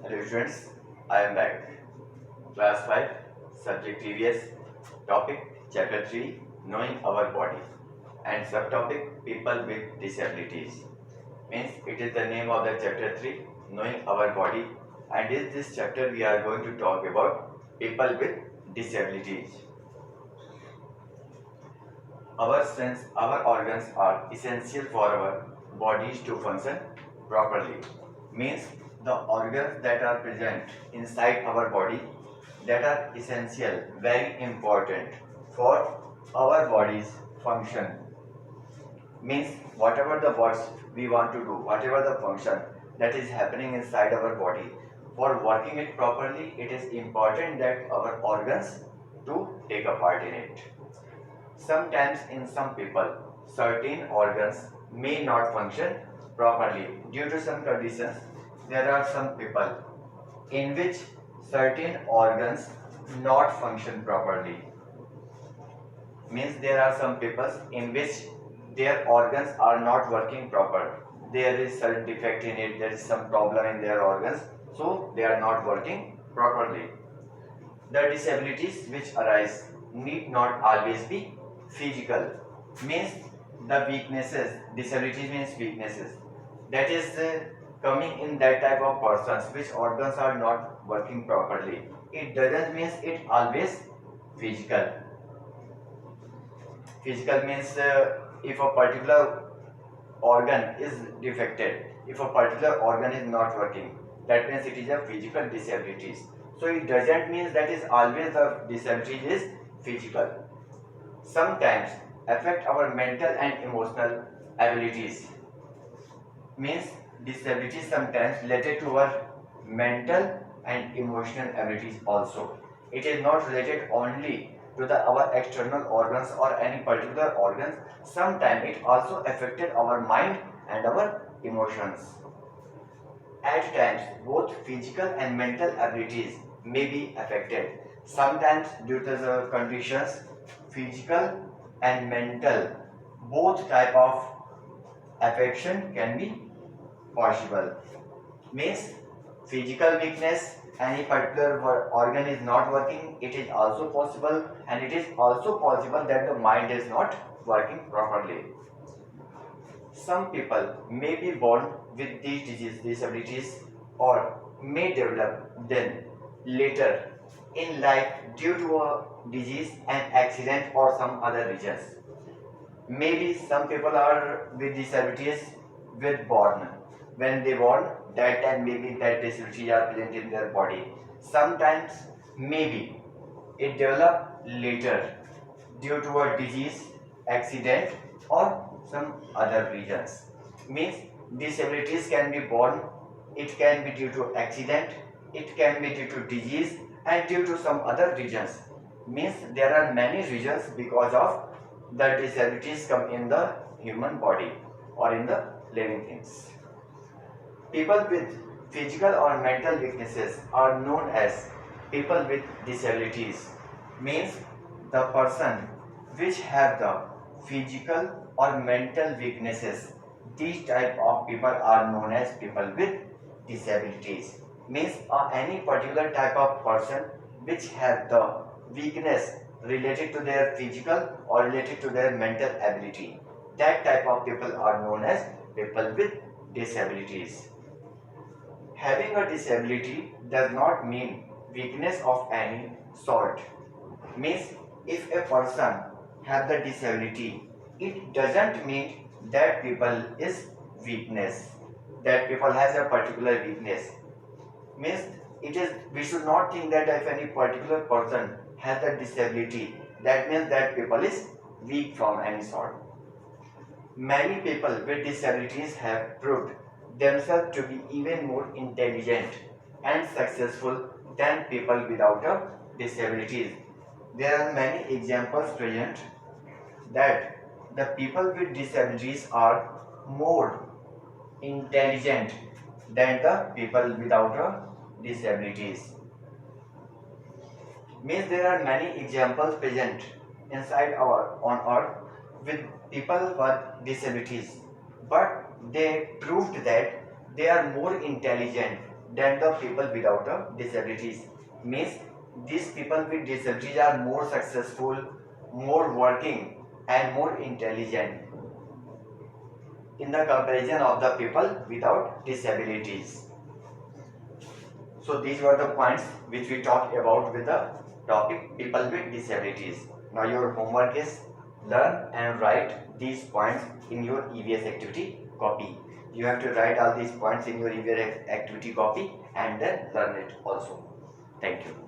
Hello students, I am back. Class 5, subject TVS, topic chapter 3, knowing our body, and subtopic people with disabilities. Means it is the name of the chapter 3, knowing our body, and in this chapter we are going to talk about people with disabilities. Our organs are essential for our bodies to function properly. Means the organs that are present inside our body that are essential, very important for our body's function. Means whatever the works we want to do, whatever the function that is happening inside our body, for working it properly, it is important that our organs to take a part in it. Sometimes in some people, certain organs may not function properly due to some conditions. There are some people in which certain organs not function properly. Means there are some people in which their organs are not working proper. There is some defect in it, there is some problem in their organs, so they are not working properly. The disabilities which arise need not always be physical. Means the weaknesses, disabilities means weaknesses. That is coming in that type of persons which organs are not working properly. It doesn't mean it always physical. Physical means if a particular organ is defected, if a particular organ is not working, that means it is a physical disabilities. So it doesn't mean that is always the disability is physical. Sometimes affect our mental and emotional abilities. Means disabilities sometimes related to our mental and emotional abilities also. It is not related only to our external organs or any particular organs. Sometimes it also affected our mind and our emotions. At times, both physical and mental abilities may be affected. Sometimes, due to the conditions, physical and mental, both type of affection can be possible. Means physical weakness, any particular organ is not working, it is also possible, and it is also possible that the mind is not working properly. Some people may be born with these disabilities or may develop them later in life due to a disease, an accident or some other reasons. Maybe some people are with disabilities with born. When they born, that time maybe that disabilities are present in their body. Sometimes maybe it develop later due to a disease, accident or some other reasons. Means disabilities can be born, it can be due to accident, it can be due to disease and due to some other reasons. Means there are many reasons because of the disabilities come in the human body or in the living things. People with physical or mental weaknesses are known as people with disabilities. Means the person which have the physical or mental weaknesses. These type of people are known as people with disabilities. Means any particular type of person which have the weakness related to their physical or related to their mental ability. That type of people are known as people with disabilities. Having a disability does not mean weakness of any sort. Means if a person have the disability, it doesn't mean that people is weakness. That people has a particular weakness. Means it is we should not think that if any particular person has a disability, that means that people is weak from any sort. Many people with disabilities have proved themselves to be even more intelligent and successful than people without a disabilities. There are many examples present that the people with disabilities are more intelligent than the people without a disabilities. Means there are many examples present inside our on earth with people with disabilities, but they proved that they are more intelligent than the people without disabilities. Means these people with disabilities are more successful, more working, and more intelligent in the comparison of the people without disabilities. So these were the points which we talked about with the topic people with disabilities. Now your homework is learn and write these points in your EVS activity copy. You have to write all these points in your EVS activity copy and then learn it also. Thank you.